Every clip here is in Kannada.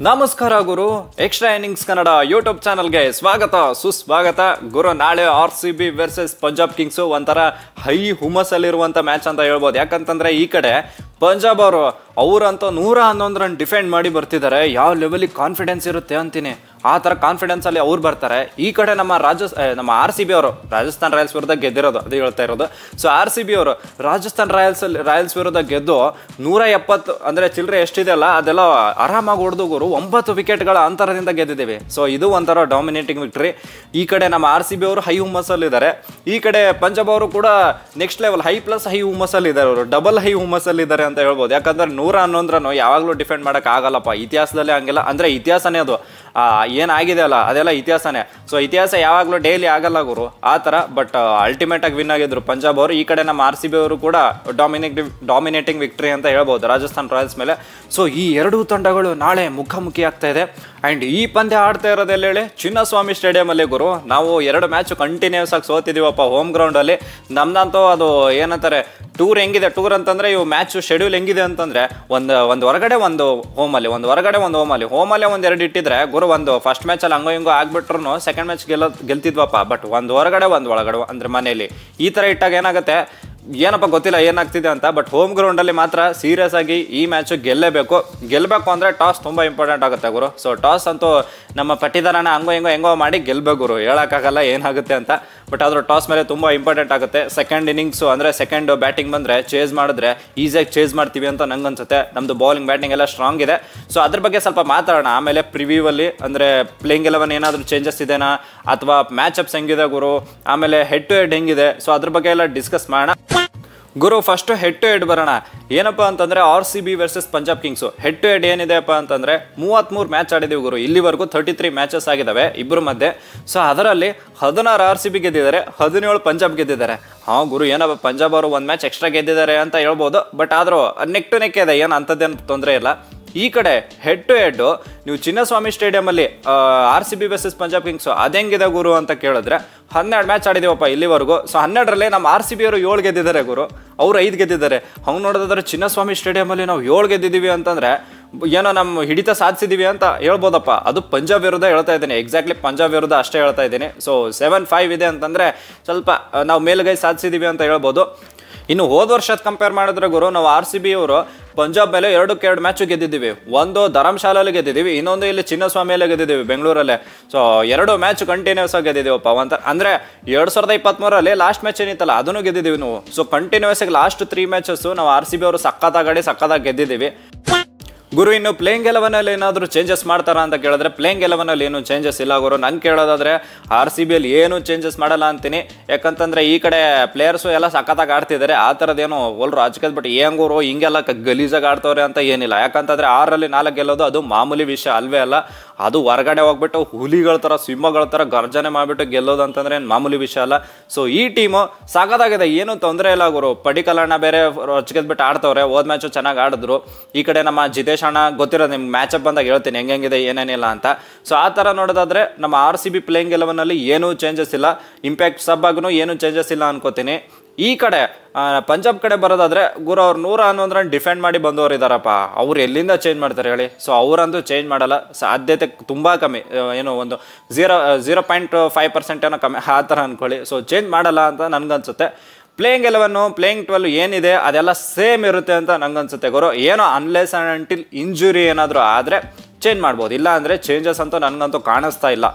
ನಮಸ್ಕಾರ ಗುರು. ಎಕ್ಸ್ಟ್ರಾ ಇನ್ನಿಂಗ್ಸ್ ಕನ್ನಡ ಯೂಟ್ಯೂಬ್ ಚಾನಲ್ಗೆ ಸ್ವಾಗತ ಸುಸ್ವಾಗತ. ಗುರು, ನಾಳೆ RCB ವರ್ಸಸ್ ಪಂಜಾಬ್ ಕಿಂಗ್ಸು ಒಂಥರ ಹೈ ಹುಮ್ಮಸ್ಸಲ್ಲಿರುವಂಥ ಮ್ಯಾಚ್ ಅಂತ ಹೇಳ್ಬೋದು. ಯಾಕಂತಂದರೆ ಈ ಕಡೆ ಪಂಜಾಬ್ ಅವರಂತೂ 111 ರನ್ ಡಿಫೆಂಡ್ ಮಾಡಿ ಬರ್ತಿದ್ದಾರೆ. ಯಾವ ಲೆವೆಲಿಗೆ ಕಾನ್ಫಿಡೆನ್ಸ್ ಇರುತ್ತೆ ಅಂತೀನಿ, ಆ ಥರ ಕಾನ್ಫಿಡೆನ್ಸಲ್ಲಿ ಅವ್ರು ಬರ್ತಾರೆ. ಈ ಕಡೆ ನಮ್ಮ RCB ಅವರು ರಾಜಸ್ಥಾನ್ ರಾಯಲ್ಸ್ ವಿರುದ್ಧ ಗೆದ್ದಿರೋದು, ಅದು ಹೇಳ್ತಾ ಇರೋದು. ಸೊ RCB ಅವರು ರಾಜಸ್ಥಾನ್ ರಾಯಲ್ಸ್ ವಿರುದ್ಧ ಗೆದ್ದು 170 ಅಂದರೆ ಚಿಲ್ಲರೆ ಎಷ್ಟಿದೆ ಅಲ್ಲ ಅದೆಲ್ಲ ಆರಾಮಾಗಿ ಹೊಡೆದು ಗುರು 9 ವಿಕೆಟ್ಗಳ ಅಂತರದಿಂದ ಗೆದ್ದಿದ್ದೀವಿ. ಸೊ ಇದು ಒಂಥರ ಡಾಮಿನೇಟಿಂಗ್ ವಿಕ್ಟ್ರಿ. ಈ ಕಡೆ ನಮ್ಮ RCB ಅವರು ಹೈ ಹುಮ್ಮಸ್ಸಲ್ಲಿದ್ದಾರೆ, ಈ ಕಡೆ ಪಂಜಾಬ್ ಅವರು ಕೂಡ next level high plus high ಹುಮ್ಮಸ್ಸಲ್ಲಿದ್ದಾರೆ. ಅವರು ಡಬಲ್ ಹೈ ಹುಮ್ಮಸ್ಸಲ್ಲಿದ್ದಾರೆ ಅಂತ ಹೇಳ್ಬೋದು. ಯಾಕಂದ್ರೆ 111 ರನ್ ಯಾವಾಗಲೂ ಡಿಫೆಂಡ್ ಮಾಡೋಕೆ ಆಗಲ್ಲಪ್ಪ, ಇತಿಹಾಸದಲ್ಲೇ ಹಂಗಿಲ್ಲ. ಅಂದರೆ ಇತಿಹಾಸನೇ ಅದು, ಏನಾಗಿದೆ ಅಲ್ಲ ಅದೆಲ್ಲ ಇತಿಹಾಸನೇ. ಸೊ ಇತಿಹಾಸ ಯಾವಾಗಲೂ ಡೈಲಿ ಆಗಲ್ಲ ಗುರು, ಆ ಥರ. ಬಟ್ ಅಲ್ಟಿಮೇಟ್ ಆಗಿ ವಿನ್ ಆಗಿದ್ರು ಪಂಜಾಬ್ ಅವರು. ಈ ಕಡೆ ನಮ್ಮ RCB ಅವರು ಕೂಡ ಡಾಮಿನೇಟಿಂಗ್ ವಿಕ್ಟ್ರಿ ಅಂತ ಹೇಳ್ಬೋದು ರಾಜಸ್ಥಾನ್ ರಾಯಲ್ಸ್ ಮೇಲೆ. ಸೊ ಈ ಎರಡೂ ತಂಡಗಳು ನಾಳೆ ಮುಖಾಮುಖಿ ಆಗ್ತಾ ಇದೆ. ಆ್ಯಂಡ್ ಈ ಪಂದ್ಯ ಆಡ್ತಾ ಇರೋದೆಲ್ಲ ಹೇಳಿ ಚಿನ್ನಸ್ವಾಮಿ ಸ್ಟೇಡಿಯಮಲ್ಲಿ ಗುರು. ನಾವು 2 ಮ್ಯಾಚ್ ಕಂಟಿನ್ಯೂಸ್ ಆಗಿ ಸೋತಿದ್ದೀವಪ್ಪ ಹೋಮ್ ಗ್ರೌಂಡಲ್ಲಿ. ನಮ್ದಂತೂ ಅದು ಏನಂತಾರೆ ಟೂರ್ ಹೆಂಗಿದೆ, ಟೂರ್ ಅಂತಂದರೆ ಇವು ಮ್ಯಾಚ್ ಶೆಡ್ಯೂಲ್ ಹೆಂಗಿದೆ ಅಂತಂದರೆ ಒಂದು ಹೊರಗಡೆ ಒಂದು ಹೋಮಲ್ಲಿ, ಹೋಮಲ್ಲೇ ಒಂದೆರಡು ಇಟ್ಟಿದ್ರೆ ಗುರು, ಒಂದು ಫಸ್ಟ್ ಮ್ಯಾಚಲ್ಲಿ ಹಂಗೋ ಹಿಂಗೋ ಆಗ್ಬಿಟ್ರು ಸೆಕೆಂಡ್ ಮ್ಯಾಚ್ ಗೆಲ್ತಿದ್ವಪ್ಪ. ಬಟ್ ಒಂದು ಹೊರಗಡೆ ಒಂದು ಒಳಗಡೆ ಅಂದರೆ ಮನೇಲಿ ಈ ಥರ ಇಟ್ಟಾಗ ಏನಾಗುತ್ತೆ ಏನಪ್ಪ ಗೊತ್ತಿಲ್ಲ ಏನಾಗ್ತಿದೆ ಅಂತ. ಬಟ್ ಹೋಮ್ ಗ್ರೌಂಡಲ್ಲಿ ಮಾತ್ರ ಸೀರಿಯಸ್ ಆಗಿ ಈ ಮ್ಯಾಚು ಗೆಲ್ಲಬೇಕು ಅಂದರೆ ಟಾಸ್ ತುಂಬ ಇಂಪಾರ್ಟೆಂಟ್ ಆಗುತ್ತೆ ಗುರು. ಸೊ ಟಾಸ್ ಅಂತೂ ನಮ್ಮ ಪಟ್ಟಿದಾರನ ಹೆಂಗೋ ಮಾಡಿ ಗೆಲ್ಲಬೇಕು ಗುರು, ಹೇಳೋಕ್ಕಾಗಲ್ಲ ಏನಾಗುತ್ತೆ ಅಂತ. ಬಟ್ ಆದರೂ ಟಾಸ್ ಮೇಲೆ ತುಂಬ ಇಂಪಾರ್ಟೆಂಟ್ ಆಗುತ್ತೆ. ಸೆಕೆಂಡ್ ಇನ್ನಿಂಗ್ಸು ಅಂದರೆ ಸೆಕೆಂಡ್ ಬ್ಯಾಟಿಂಗ್ ಬಂದರೆ ಚೇಸ್ ಮಾಡಿದ್ರೆ ಈಸಿಯಾಗಿ ಚೇಸ್ ಮಾಡ್ತೀವಿ ಅಂತ ನಂಗೆ ಅನ್ಸುತ್ತೆ. ನಮ್ಮದು ಬೌಲಿಂಗ್ ಬ್ಯಾಟಿಂಗ್ ಎಲ್ಲ ಸ್ಟ್ರಾಂಗ್ ಇದೆ. ಸೊ ಅದ್ರ ಬಗ್ಗೆ ಸ್ವಲ್ಪ ಮಾತಾಡೋಣ ಆಮೇಲೆ ಪ್ರಿವ್ಯೂವಲ್ಲಿ. ಅಂದರೆ ಪ್ಲೇಯಿಂಗ್ 11 ಏನಾದರೂ ಚೇಂಜಸ್ ಇದೆನಾ, ಅಥವಾ ಮ್ಯಾಚ್ ಅಪ್ಸ್ ಹೆಂಗಿದೆ ಗುರು, ಆಮೇಲೆ ಹೆಡ್ ಟು ಹೆಡ್ ಹೆಂಗಿದೆ, ಸೊ ಅದ್ರ ಬಗ್ಗೆ ಎಲ್ಲ ಡಿಸ್ಕಸ್ ಮಾಡೋಣ ಗುರು. ಫಸ್ಟ್ ಹೆಡ್ ಟು ಹೆಡ್ ಬರೋಣ. ಏನಪ್ಪ ಅಂತಂದರೆ RCB versus Punjab kings head to head ಏನಿದೆಪ್ಪ ಅಂತಂದರೆ 33 ಮ್ಯಾಚ್ ಆಡಿದ್ದೀವಿ ಗುರು. ಇಲ್ಲಿವರೆಗೂ 33 ಮ್ಯಾಚಸ್ ಆಗಿದ್ದಾವೆ ಇಬ್ಬರ ಮಧ್ಯೆ. ಸೊ ಅದರಲ್ಲಿ 16 RCB ಗೆದ್ದಿದ್ದಾರೆ, 17 ಪಂಜಾಬ್ ಗೆದ್ದಿದ್ದಾರೆ. ಹಾಂ ಗುರು, ಏನಪ್ಪ ಪಂಜಾಬ್ ಅವರು ಒಂದು ಮ್ಯಾಚ್ ಎಕ್ಸ್ಟ್ರಾ ಗೆದ್ದಿದ್ದಾರೆ ಅಂತ ಹೇಳ್ಬೋದು. ಬಟ್ ಆದರೂ ನೆಕ್ ಟು ನೆಕ್ ಇದೆ, ಏನು ಅಂಥದ್ದೇನು ತೊಂದರೆ ಇಲ್ಲ. ಈ ಕಡೆ ಹೆಡ್ ಟು ಹೆಡ್ ನೀವು ಚಿನ್ನಸ್ವಾಮಿ ಸ್ಟೇಡಿಯಮಲ್ಲಿ RCB ವರ್ಸಸ್ ಪಂಜಾಬ್ ಕಿಂಗ್ಸು ಅದೆಂಗಿದೆ ಗುರು ಅಂತ ಕೇಳಿದ್ರೆ 12 ಮ್ಯಾಚ್ ಆಡಿದೀವಪ್ಪ ಇಲ್ಲಿವರೆಗೂ. ಸೊ 12ರಲ್ಲಿ ನಮ್ಮ RCB ಅವರು 7 ಗೆದ್ದಿದ್ದಾರೆ ಗುರು, ಅವ್ರು 5 ಗೆದ್ದಿದ್ದಾರೆ. ಹಂಗೆ ನೋಡೋದಾದ್ರೆ ಚಿನ್ನಸ್ವಾಮಿ ಸ್ಟೇಡಿಯಮಲ್ಲಿ ನಾವು 7 ಗೆದ್ದಿದ್ದೀವಿ ಅಂತಂದರೆ ಏನೋ ನಮ್ಮ ಹಿಡಿತ ಸಾಧಿಸಿದ್ದೀವಿ ಅಂತ ಹೇಳ್ಬೋದಪ್ಪ. ಅದು ಪಂಜಾಬ್ ವಿರುದ್ಧ ಹೇಳ್ತಾ ಇದ್ದೀನಿ, ಎಕ್ಸಾಕ್ಟ್ಲಿ ಪಂಜಾಬ್ ವಿರುದ್ಧ ಅಷ್ಟೇ ಹೇಳ್ತಾ ಇದ್ದೀನಿ. ಸೊ 7-5 ಇದೆ ಅಂತಂದರೆ ಸ್ವಲ್ಪ ನಾವು ಮೇಲುಗೈ ಸಾಧಿಸಿದ್ದೀವಿ ಅಂತ ಹೇಳ್ಬೋದು. ಇನ್ನು ಹೋದ ವರ್ಷದ ಕಂಪೇರ್ ಮಾಡಿದ್ರೆ ಗುರು, ನಾವು RCB ಅವರು ಪಂಜಾಬ್ ಮೇಲೆ 2 ಮ್ಯಾಚು ಗೆದ್ದಿದ್ದೀವಿ. ಒಂದು ಧರ್ಮಶಾಲೆಯಲ್ಲಿ ಗೆದ್ದಿದ್ದೀವಿ, ಇನ್ನೊಂದು ಇಲ್ಲಿ ಚಿನ್ನಸ್ವಾಮಿಯಲ್ಲೇ ಗೆದ್ದಿದ್ದೀವಿ ಬೆಂಗಳೂರಲ್ಲೇ. ಸೊ 2 ಮ್ಯಾಚ್ ಕಂಟಿನ್ಯೂಸ್ ಆಗಿ ಗೆದ್ದಿದ್ದೀವಪ್ಪ. ಅಂದರೆ 2023ರಲ್ಲಿ ಲಾಸ್ಟ್ ಮ್ಯಾಚ್ ಏನಿತ್ತಲ್ಲ ಅದನ್ನು ಗೆದ್ದಿದ್ದೀವಿ ನಾವು. ಸೊ ಕಂಟಿನ್ಯೂಸ್ ಆಗಿ ಲಾಸ್ಟ್ 3 ಮ್ಯಾಚಸ್ಸು ನಾವು RCB ಅವರು ಸಕ್ಕತ್ತಾಗಿ ಗೆದ್ದಿದ್ದೀವಿ ಗುರು. ಇನ್ನು ಪ್ಲೇಯಿಂಗ್ 11ಅಲ್ಲಿ ಏನಾದರೂ ಚೇಂಜಸ್ ಮಾಡ್ತಾರಾ ಅಂತ ಕೇಳಿದ್ರೆ ಪ್ಲೇಯಿಂಗ್ 11ಅಲ್ಲಿ ಏನು ಚೇಂಜಸ್ ಇಲ್ಲ ಗುರು. ನಂಗೆ ಕೇಳೋದಾದರೆ RCBಯಲ್ಲಿ ಏನು ಚೇಂಜಸ್ ಮಾಡಲ್ಲ ಅಂತೀನಿ. ಯಾಕಂತಂದರೆ ಈ ಕಡೆ ಪ್ಲೇಯರ್ಸು ಎಲ್ಲ ಸಕ್ಕತ್ತಾಗಿ ಆಡ್ತಿದ್ದಾರೆ, ಆ ಥರದ್ದೇನು ಒಲ್ರು ರಾಜಕೀಯ. ಬಟ್ ಹೆಂಗೂರು ಹಿಂಗೆಲ್ಲ ಗಲೀಜಾಗಿ ಆಡ್ತವ್ರೆ ಅಂತ ಏನಿಲ್ಲ. ಯಾಕಂತಂದರೆ 6ರಲ್ಲಿ 4 ಗೆಲ್ಲೋದು ಅದು ಮಾಮೂಲಿ ವಿಷಯ ಅಲ್ವೇ ಅಲ್ಲ. ಅದು ಹೊರಗಡೆ ಹೋಗ್ಬಿಟ್ಟು ಹುಲಿಗಳ ಥರ ಸಿಂಹಗಳ ಥರ ಗರ್ಜನೆ ಮಾಡಿಬಿಟ್ಟು ಗೆಲ್ಲೋದು ಅಂತಂದರೆ ಏನು ಮಾಮೂಲಿ ವಿಷಯ ಅಲ್ಲ. ಸೊ ಈ ಟೀಮು ಸಾಕಾಗಿದೆ, ಏನೂ ತೊಂದರೆ ಇಲ್ಲ ಗುರು. ಪಡಿಕಲಣ್ಣ ಬೇರೆ ರೊಚ್ಗೆದ್ಬಿಟ್ಟು ಆಡ್ತವ್ರೆ, ಹೋದ ಮ್ಯಾಚು ಚೆನ್ನಾಗಿ ಆಡಿದ್ರು. ಈ ಕಡೆ ನಮ್ಮ ಜಿತೇಶ್ ಅಣ್ಣ ಗೊತ್ತಿರೋದು ನಿಮ್ಗೆ ಮ್ಯಾಚಪ್ ಬಂದಾಗ ಹೇಳ್ತೀನಿ ಹೆಂಗಿದೆ ಏನೇನಿಲ್ಲ ಅಂತ. ಸೊ ಆ ಥರ ನೋಡೋದಾದರೆ ನಮ್ಮ RCB ಪ್ಲೇಯಿಂಗ್ 11ಅಲ್ಲಿ ಏನೂ ಚೇಂಜಸ್ ಇಲ್ಲ. ಇಂಪ್ಯಾಕ್ಟ್ ಸಬ್ ಆಗೂ ಏನೂ ಚೇಂಜಸ್ ಇಲ್ಲ ಅನ್ಕೋತೀನಿ. ಈ ಕಡೆ ಪಂಜಾಬ್ ಕಡೆ ಬರೋದಾದರೆ ಗುರು, ಅವ್ರು 111 ರನ್ ಡಿಫೆಂಡ್ ಮಾಡಿ ಬಂದವರು ಇದ್ದಾರಪ್ಪ. ಅವ್ರು ಎಲ್ಲಿಂದ ಚೇಂಜ್ ಮಾಡ್ತಾರೆ ಹೇಳಿ? ಸೊ ಅವರಂತೂ ಚೇಂಜ್ ಮಾಡಲ್ಲ, ಸಾಧ್ಯತೆ ತುಂಬ ಕಮ್ಮಿ. ಏನು ಒಂದು 0.5% ಏನೋ ಕಮ್ಮಿ, ಆ ಥರ ಅಂದ್ಕೊಳ್ಳಿ. ಸೊ ಚೇಂಜ್ ಮಾಡಲ್ಲ ಅಂತ ನನಗನ್ಸುತ್ತೆ. ಪ್ಲೇಯಿಂಗ್ 11 ಪ್ಲೇಯಿಂಗ್ 12 ಏನಿದೆ ಅದೆಲ್ಲ ಸೇಮ್ ಇರುತ್ತೆ ಅಂತ ನಂಗನ್ಸುತ್ತೆ ಗುರು. ಏನೋ ಅನ್ಲೆಸ್ ಆ್ಯಂಡ್ ಅಂಟಿಲ್ ಇಂಜುರಿ ಏನಾದರೂ ಆದರೆ ಚೇಂಜ್ ಮಾಡ್ಬೋದು, ಇಲ್ಲ ಅಂದರೆ ಚೇಂಜಸ್ ಅಂತೂ ನನಗಂತೂ ಕಾಣಿಸ್ತಾ ಇಲ್ಲ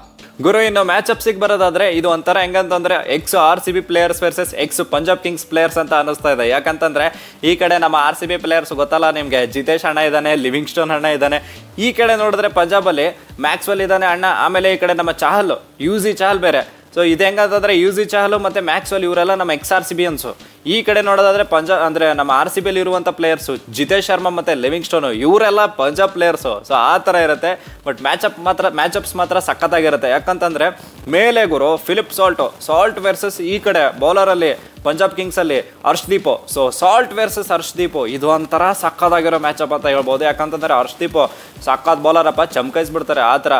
ಗುರು. ಇನ್ನು ಮ್ಯಾಚ್ ಅಪ್ಸಿಗೆ ಬರೋದಾದರೆ ಇದು ಒಂಥರ ಹೆಂಗಂತಂದರೆ ex RCB players versus ex Punjab kings players ಅಂತ ಅನ್ನಿಸ್ತಾ ಇದೆ. ಯಾಕಂತಂದರೆ ಈ ಕಡೆ ನಮ್ಮ RCB ಪ್ಲೇಯರ್ಸ್ ಗೊತ್ತಲ್ಲ ನಿಮಗೆ, ಜಿತೇಶ್ ಅಣ್ಣ ಇದ್ದಾನೆ, ಲಿವಿಂಗ್ಸ್ಟೋನ್ ಅಣ್ಣ ಇದ್ದಾನೆ. ಈ ಕಡೆ ನೋಡಿದ್ರೆ ಪಂಜಾಬಲ್ಲಿ ಮ್ಯಾಕ್ಸ್ವೆಲ್ ಇದ್ದಾನೆ ಅಣ್ಣ, ಆಮೇಲೆ ಈ ಕಡೆ ನಮ್ಮ ಚಾಹಲ್ UC ಚಾಹಲ್ ಬೇರೆ. ಸೊ ಇದು ಹೆಂಗಂತಂದರೆ UC ಚಾಹಲು ಮತ್ತು ಮ್ಯಾಕ್ಸ್ವೆಲ್ ಇವರೆಲ್ಲ ನಮ್ಮ RCBಯನ್ಸು. ಈ ಕಡೆ ನೋಡೋದಾದರೆ ಪಂಜಾಬ್ ಅಂದರೆ ನಮ್ಮ RCBಯಲ್ಲಿ ಇರುವಂಥ ಪ್ಲೇಯರ್ಸು ಜಿತೇಶ್ ಶರ್ಮಾ ಮತ್ತು ಲಿವಿಂಗ್ಸ್ಟೋನು ಇವರೆಲ್ಲ ಪಂಜಾಬ್ ಪ್ಲೇಯರ್ಸು. ಸೊ ಆ ಥರ ಇರುತ್ತೆ. ಬಟ್ ಮ್ಯಾಚಪ್ಸ್ ಮಾತ್ರ ಸಖತ್ತಾಗಿರುತ್ತೆ. ಯಾಕಂತಂದರೆ ಮೇಲೆ ಗುರು ಫಿಲಿಪ್ ಸಾಲ್ಟ್ ವರ್ಸಸ್ ಈ ಕಡೆ ಬೌಲರಲ್ಲಿ ಪಂಜಾಬ್ ಕಿಂಗ್ಸಲ್ಲಿ Harshdeep. So Salt versus Harshdeep ಇದು ಒಂಥರ ಸಕ್ಕತ್ತಾಗಿರೋ ಮ್ಯಾಚಪ್ ಅಂತ ಹೇಳ್ಬೋದು. ಯಾಕಂತಂದರೆ ಹರ್ಷ್ದೀಪ್ ಸಕ್ಕತ್ ಬೌಲರಪ್ಪ, ಚಮಕಾಯಿಸ್ಬಿಡ್ತಾರೆ. ಆ ಥರ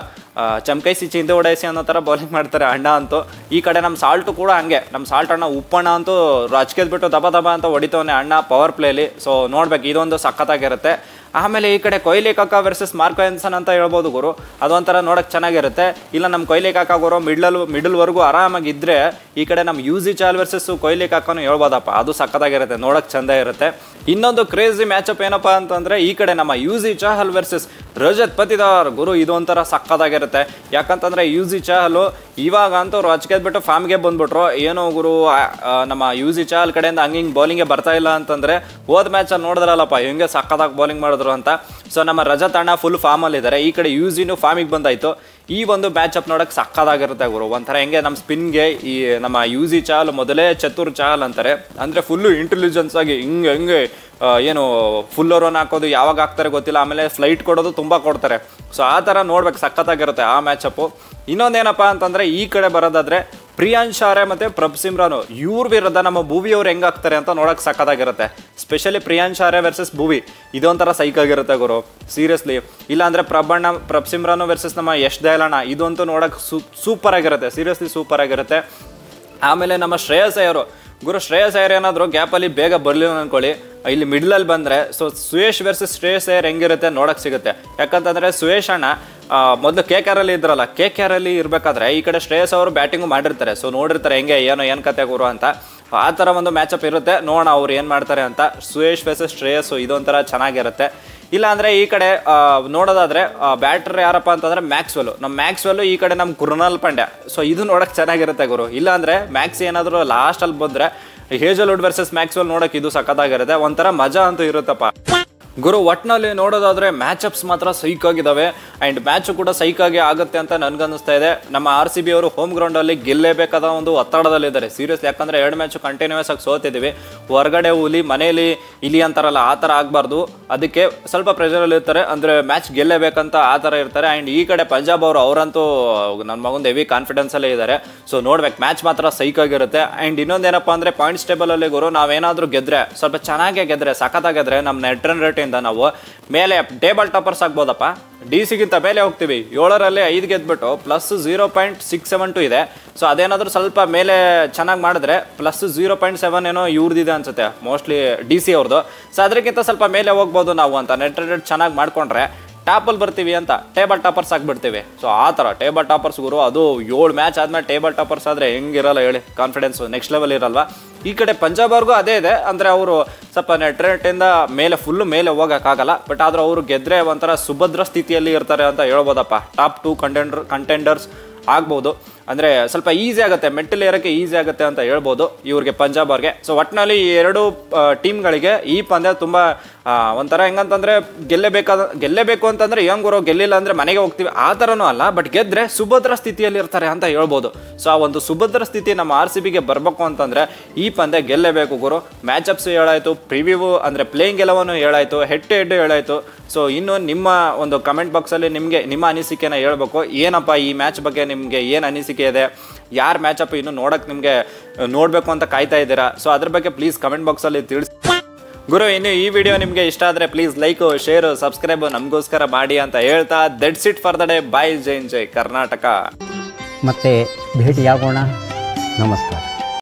ಚಮಕಾಯಿಸಿ ಚಿಂತೆ ಹೊಡೆಯಿಸಿ ಅನ್ನೋ ಥರ ಬೌಲಿಂಗ್ ಮಾಡ್ತಾರೆ ಅಣ್ಣ ಅಂತೂ. ಈ ಕಡೆ ನಮ್ಮ ಸಾಲ್ಟು ಕೂಡ ಹಂಗೆ, ನಮ್ಮ ಸಾಲ್ಟ್ ಅಣ್ಣ ಉಪ್ಪಣ್ಣ ಅಂತೂ ರಾಜಕೀಯದ್ಬಿಟ್ಟು ದಬ ಅಂತ ಹೊಡಿತವನೆ ಅಣ್ಣ ಪವರ್ ಪ್ಲೇಲಿ. ಸೊ ನೋಡ್ಬೇಕು, ಇದೊಂದು ಸಖತ್ತಾಗಿರುತ್ತೆ. ಆಮೇಲೆ ಈ ಕಡೆ ಕೊಹ್ಲಿ ಕಾಕ ವರ್ಸಸ್ ಮಾರ್ಕೋ ಎನ್ಸನ್ ಅಂತ ಹೇಳ್ಬೋದು ಗುರು, ಅದೊಂಥರ ನೋಡಕ್ ಚೆನ್ನಾಗಿರುತ್ತೆ. ಇಲ್ಲ ನಮ್ಮ ಕೊಹ್ಲಿ ಕಾಕ ಗುರು ಮಿಡಲ್ವರೆಗೂ ಆರಾಮಾಗಿ ಇದ್ರೆ ಈ ಕಡೆ ನಮ್ಮ ಯೂಸಿ ಚಾಹಲ್ ವರ್ಸಸ್ ಕೊಹ್ಲಿ ಕಾಕನು ಹೇಳ್ಬೋದಪ್ಪ, ಅದು ಸಕ್ಕತ್ತಾಗಿರುತ್ತೆ, ನೋಡಕ್ ಚಂದ ಇರುತ್ತೆ. ಇನ್ನೊಂದು ಕ್ರೇಜಿ ಮ್ಯಾಚಪ್ ಏನಪ್ಪಾ ಅಂತಂದ್ರೆ ಈ ಕಡೆ ನಮ್ಮ ಯೂಸಿ ಚಾಹಲ್ ವರ್ಸಸ್ ರಜತ್ ಪತಿದಾರ್ ಗುರು, ಇದು ಒಂಥರ ಸಕ್ಕತ್ತಾಗಿರುತ್ತೆ. ಯಾಕಂತಂದ್ರೆ ಯೂಸಿ ಚಹಲ್ ಇವಾಗ ಅಂತೂ ಬಿಟ್ಟು ಫಾರ್ಮ್ಗೆ ಬಂದ್ಬಿಟ್ರು. ಏನೋ ಗುರು ನಮ್ಮ ಯೂಸಿ ಚಹಲ್ ಕಡೆಯಿಂದ ಹಂಗಿಂಗ್ ಬೌಲಿಂಗ್ಗೆ ಬರ್ತಾ ಇಲ್ಲ ಅಂತಂದ್ರೆ ಹೋದ್ ಮ್ಯಾಚ್ ಅಲ್ಲಿ ನೋಡಿದ್ರಲ್ಲಪ್ಪ ಹೆಂಗೆ ಸಕ್ಕತ್ತಾಗಿ ಬೌಲಿಂಗ್ ಮಾಡಿದ್ರು ಅಂತ. ಸೊ ನಮ್ಮ ರಜತ್ ಅಣ್ಣ ಫುಲ್ ಫಾರ್ಮ್ ಅಲ್ಲಿ ಇದ್ದಾರೆ, ಈ ಕಡೆ ಯೂಸಿನೂ ಫಾರ್ಮಿಗೆ ಬಂದಾಯ್ತು. ಈ ಒಂದು ಮ್ಯಾಚ್ ಅಪ್ ನೋಡಕ್ ಸಕ್ಕದಾಗಿರುತ್ತೆ ಗುರು. ಒಂಥರ ಹೆಂಗೆ ನಮ್ಮ ಸ್ಪಿನ್ಗೆ ಈ ನಮ್ಮ ಯೂಸಿ ಚಹಲ್ ಮೊದಲೇ ಚತುರ್ ಚಹಲ್ ಅಂತಾರೆ, ಅಂದ್ರೆ ಫುಲ್ಲು ಇಂಟೆಲಿಜೆನ್ಸ್ ಆಗಿ ಹೆಂಗೆ ಏನು ಫುಲ್ ರನ್ ಹಾಕೋದು ಯಾವಾಗ ಹಾಕ್ತಾರೆ ಗೊತ್ತಿಲ್ಲ, ಆಮೇಲೆ ಫ್ಲೈಟ್ ಕೊಡೋದು ತುಂಬ ಕೊಡ್ತಾರೆ. ಸೊ ಆ ಥರ ನೋಡ್ಬೇಕು, ಸಖತ್ತಾಗಿರುತ್ತೆ ಆ ಮ್ಯಾಚಪ್ಪು. ಇನ್ನೊಂದೇನಪ್ಪ ಅಂತಂದರೆ ಈ ಕಡೆ ಬರೋದಾದ್ರೆ ಪ್ರಿಯಾಂಶ್ ಆರೆ ಮತ್ತು ಪ್ರಭ್ಸಿಮ್ರಾನು ಇವ್ರ ವಿರುದ್ಧ ನಮ್ಮ ಭುವಿ ಅವ್ರು ಹೆಂಗೆ ಆಗ್ತಾರೆ ಅಂತ ನೋಡೋಕೆ ಸಖತ್ತಾಗಿರುತ್ತೆ. ಸ್ಪೆಷಲಿ ಪ್ರಿಯಾಂಶ್ ಆರೆ ವರ್ಸಸ್ ಭುವಿ ಇದೊಂಥರ ಸೈಕಾಗಿರುತ್ತೆ ಗುರು, ಸೀರಿಯಸ್ಲಿ. ಇಲ್ಲಾಂದರೆ ಪ್ರಭ್ಸಿಮ್ರಾನು ವರ್ಸಸ್ ನಮ್ಮ ಯಶ್ ದಯಾಳಣ್ಣ ಇದಂತೂ ನೋಡೋಕೆ ಸೂಪರ್ ಆಗಿರುತ್ತೆ, ಸೀರಿಯಸ್ಲಿ ಸೂಪರ್ ಆಗಿರುತ್ತೆ. ಆಮೇಲೆ ನಮ್ಮ ಶ್ರೇಯಸ್ ಅಯ್ಯರು ಗುರು, ಶ್ರೇಯಸ್ ಅಯ್ಯರ್ ಏನಾದರೂ ಗ್ಯಾಪಲ್ಲಿ ಬೇಗ ಬರಲಿಲ್ಲ ಅಂದ್ಕೊಳ್ಳಿ, ಇಲ್ಲಿ ಮಿಡ್ಲಲ್ಲಿ ಬಂದರೆ ಸೊ ಸುಯೇಶ್ ವರ್ಸಸ್ ಶ್ರೇಯಸ್ ಅಯ್ಯರ್ ಹೆಂಗಿರುತ್ತೆ ನೋಡೋಕೆ ಸಿಗುತ್ತೆ. ಯಾಕಂತಂದರೆ ಸುಯೇಶ್ ಅಣ್ಣ ಮೊದಲು KKR ಇದ್ರಲ್ಲ, KKR ಇರಬೇಕಾದ್ರೆ ಈ ಕಡೆ ಶ್ರೇಯಸ್ ಅವರು ಬ್ಯಾಟಿಂಗು ಮಾಡಿರ್ತಾರೆ. ಸೊ ನೋಡಿರ್ತಾರೆ ಹೆಂಗೆ ಏನು ಕತೆ ಗುರು ಅಂತ. ಆ ಥರ ಒಂದು ಮ್ಯಾಚಪ್ ಇರುತ್ತೆ, ನೋಡೋಣ ಅವ್ರು ಏನು ಮಾಡ್ತಾರೆ ಅಂತ. ಸುಯೇಶ್ ವರ್ಸಸ್ ಶ್ರೇಯಸ್ಸು ಇದೊಂಥರ ಚೆನ್ನಾಗಿರುತ್ತೆ. ಇಲ್ಲ ಅಂದರೆ ಈ ಕಡೆ ನೋಡೋದಾದರೆ ಬ್ಯಾಟ್ರ್ ಯಾರಪ್ಪ ಅಂತಂದರೆ ನಮ್ಮ ಮ್ಯಾಕ್ಸ್ವೆಲ್ಲು ಈ ಕಡೆ ನಮ್ಮ ಕೃಣಾಲ್ ಪಾಂಡ್ಯ. ಸೊ ಇದು ನೋಡೋಕೆ ಚೆನ್ನಾಗಿರುತ್ತೆ ಗುರು. ಇಲ್ಲಾಂದರೆ ಮ್ಯಾಕ್ಸ್ ಏನಾದರೂ ಲಾಸ್ಟಲ್ಲಿ ಬಂದರೆ ಹೇಜಲ್ವುಡ್ ವರ್ಸಸ್ ಮ್ಯಾಕ್ಸ್ವೆಲ್ ನೋಡೋಕೆ ಇದು ಸಖತ್ತಾಗಿರುತ್ತೆ, ಒಂಥರ ಮಜಾ ಅಂತೂ ಇರುತ್ತಪ್ಪ ಗುರು. ಒಟ್ಟಿನಲ್ಲಿ ನೋಡೋದಾದ್ರೆ ಮ್ಯಾಚಪ್ಸ್ ಮಾತ್ರ ಸೈಕಾಗಿದ್ದಾವೆ ಆ್ಯಂಡ್ ಮ್ಯಾಚು ಕೂಡ ಸೈಕಾಗಿ ಆಗುತ್ತೆ ಅಂತ ನನಗನ್ನಿಸ್ತಾ ಇದೆ. ನಮ್ಮ RCB ಅವರು ಹೋಮ್ ಗ್ರೌಂಡಲ್ಲಿ ಗೆಲ್ಲೇಬೇಕಾದ ಒಂದು ಒತ್ತಡದಲ್ಲಿದ್ದಾರೆ ಸೀರಿಯಸ್. ಯಾಕಂದರೆ 2 ಮ್ಯಾಚು ಕಂಟಿನ್ಯೂಸ್ ಆಗಿ ಸೋತಿದ್ದೀವಿ. ಹೊರಗಡೆ ಹುಲಿ ಮನೇಲಿ ಇಲಿ ಅಂತಾರಲ್ಲ ಆ ಥರ ಆಗಬಾರ್ದು, ಅದಕ್ಕೆ ಸ್ವಲ್ಪ ಪ್ರೆಷರಲ್ಲಿ ಇರ್ತಾರೆ, ಅಂದರೆ ಮ್ಯಾಚ್ ಗೆಲ್ಲೇಬೇಕಂತ ಆ ಥರ ಇರ್ತಾರೆ. ಆ್ಯಂಡ್ ಈ ಕಡೆ ಪಂಜಾಬ್ ಅವರಂತೂ ನನ್ನ ಮಗೊಂದು ಹೆವಿ ಕಾನ್ಫಿಡೆನ್ಸಲ್ಲೇ ಇದ್ದಾರೆ. ಸೊ ನೋಡ್ಬೇಕು, ಮ್ಯಾಚ್ ಮಾತ್ರ ಸೈಕಾಗಿರುತ್ತೆ. ಆ್ಯಂಡ್ ಇನ್ನೊಂದೇನಪ್ಪ ಅಂದರೆ ಪಾಯಿಂಟ್ಸ್ ಟೇಬಲಲ್ಲಿ ಗುರು ನಾವೇನಾದರೂ ಗೆದ್ದರೆ ಸ್ವಲ್ಪ ಚೆನ್ನಾಗೇ ಗೆದ್ದರೆ ಸಖತ್ತಾಗಿದ್ರೆ ನಮ್ಮ ನೆಟ್ ರನ್ ರೇಟ್ ನಾವು ಮೇಲೆ ಟೇಬಲ್ ಟಾಪರ್ಸ್ ಆಗ್ಬೋದಪ್ಪ. DC ಮೇಲೆ ಹೋಗ್ತೀವಿ, 7ರಲ್ಲಿ 5 ಗೆದ್ಬಿಟ್ಟು ಪ್ಲಸ್ 0.672 ಇದೆ. ಸೊ ಅದೇನಾದರೂ ಸ್ವಲ್ಪ ಮೇಲೆ ಚೆನ್ನಾಗಿ ಮಾಡಿದ್ರೆ ಪ್ಲಸ್ 0.7 ಏನೋ ಇವ್ರದಿದೆ ಅನ್ಸುತ್ತೆ ಮೋಸ್ಟ್ಲಿ DC ಅವ್ರದ್ದು. ಸೊ ಅದಕ್ಕಿಂತ ಸ್ವಲ್ಪ ಮೇಲೆ ಹೋಗ್ಬೋದು ನಾವು ಅಂತ ನೆಟ್ ರೇಟ್ ಚೆನ್ನಾಗಿ ಮಾಡ್ಕೊಂಡ್ರೆ ಟಾಪಲ್ಲಿ ಬರ್ತೀವಿ ಅಂತ ಟೇಬಲ್ ಟಾಪರ್ಸ್ ಆಗಿಬಿಡ್ತೀವಿ. ಸೊ ಆ ಥರ ಟೇಬಲ್ ಟಾಪರ್ಸ್ ಗುರು, ಅದು 7 ಮ್ಯಾಚ್ ಆದಮೇಲೆ ಟೇಬಲ್ ಟಾಪರ್ಸ್ ಆದರೆ ಹೆಂಗಿರಲ್ಲ ಹೇಳಿ, ಕಾನ್ಫಿಡೆನ್ಸು ನೆಕ್ಸ್ಟ್ ಲೆವೆಲ್ ಇರಲ್ವಾ. ಈ ಕಡೆ ಪಂಜಾಬ್ ಅವ್ರಿಗೂ ಅದೇ ಇದೆ, ಅಂದರೆ ಅವರು ಸ್ವಲ್ಪ ನೆಟ್ ರೇಟಿಂದ ಮೇಲೆ ಫುಲ್ಲು ಮೇಲೆ ಹೋಗೋಕ್ಕಾಗಲ್ಲ. ಬಟ್ ಆದರೂ ಅವರು ಗೆದ್ದರೆ ಒಂಥರ ಸುಭದ್ರ ಸ್ಥಿತಿಯಲ್ಲಿ ಇರ್ತಾರೆ ಅಂತ ಹೇಳ್ಬೋದಪ್ಪ. ಟಾಪ್ 2 ಕಂಟೆಂಡರ್ಸ್ ಆಗ್ಬೋದು, ಅಂದರೆ ಸ್ವಲ್ಪ ಈಸಿ ಆಗುತ್ತೆ, ಮೆಟ್ಟಲು ಏರೋಕ್ಕೆ ಈಸಿ ಆಗುತ್ತೆ ಅಂತ ಹೇಳ್ಬೋದು ಇವ್ರಿಗೆ, ಪಂಜಾಬ್ ಅವ್ರಿಗೆ. ಸೊ ಒಟ್ಟಿನಲ್ಲಿ ಈ 2 ಟೀಮ್ಗಳಿಗೆ ಈ ಪಂದ್ಯ ತುಂಬ ಒಂಥರ ಹೆಂಗಂತಂದರೆ ಗೆಲ್ಲೇಬೇಕು ಅಂತಂದರೆ ಹೆಂಗುರೋ, ಗೆಲ್ಲಿಲ್ಲ ಅಂದರೆ ಮನೆಗೆ ಹೋಗ್ತೀವಿ ಆ ಥರನೂ ಅಲ್ಲ, ಬಟ್ ಗೆದ್ದರೆ ಸುಭದ್ರ ಸ್ಥಿತಿಯಲ್ಲಿ ಇರ್ತಾರೆ ಅಂತ ಹೇಳ್ಬೋದು. ಸೊ ಆ ಒಂದು ಸುಭದ್ರ ಸ್ಥಿತಿ ನಮ್ಮ RCBಗೆ ಬರಬೇಕು ಅಂತಂದರೆ ಈ ಪಂದ್ಯ ಗೆಲ್ಲೇಬೇಕು ಗುರು. ಮ್ಯಾಚಪ್ಸ್ ಹೇಳಾಯಿತು, ಪ್ರಿವ್ಯೂ ಅಂದರೆ ಪ್ಲೇಯಿಂಗ್ ಎಲ್ಲವನ್ನು ಹೇಳಾಯಿತು, ಹೆಡ್ ಟು ಹೆಡ್ ಹೇಳಾಯಿತು. ಸೊ ಇನ್ನು ನಿಮ್ಮ ಒಂದು ಕಮೆಂಟ್ ಬಾಕ್ಸಲ್ಲಿ ನಿಮ್ಮ ಅನಿಸಿಕೆನ ಹೇಳ್ಬೇಕು, ಏನಪ್ಪ ಈ ಮ್ಯಾಚ್ ಬಗ್ಗೆ ನಿಮಗೆ ಏನು ಅನಿಸಿಕೆ ಇದೆ, ಯಾರು ಮ್ಯಾಚಪ್ ಇನ್ನು ನಿಮಗೆ ನೋಡಬೇಕು ಅಂತ ಕಾಯ್ತಾ ಇದ್ದೀರಾ. ಸೊ ಅದ್ರ ಬಗ್ಗೆ ಪ್ಲೀಸ್ ಕಮೆಂಟ್ ಬಾಕ್ಸಲ್ಲಿ ತಿಳಿಸಿ ಗುರು. ಇನ್ನು ಈ ವಿಡಿಯೋ ನಿಮಗೆ ಇಷ್ಟ ಆದರೆ ಪ್ಲೀಸ್ ಲೈಕ್, ಶೇರ್, ಸಬ್ಸ್ಕ್ರೈಬ್ ನಮಗೋಸ್ಕರ ಮಾಡಿ ಅಂತ ಹೇಳ್ತಾ that's it for the day. Bye, ಜೈ ಕರ್ನಾಟಕ. ಮತ್ತೆ ಭೇಟಿಯಾಗೋಣ, ನಮಸ್ಕಾರ.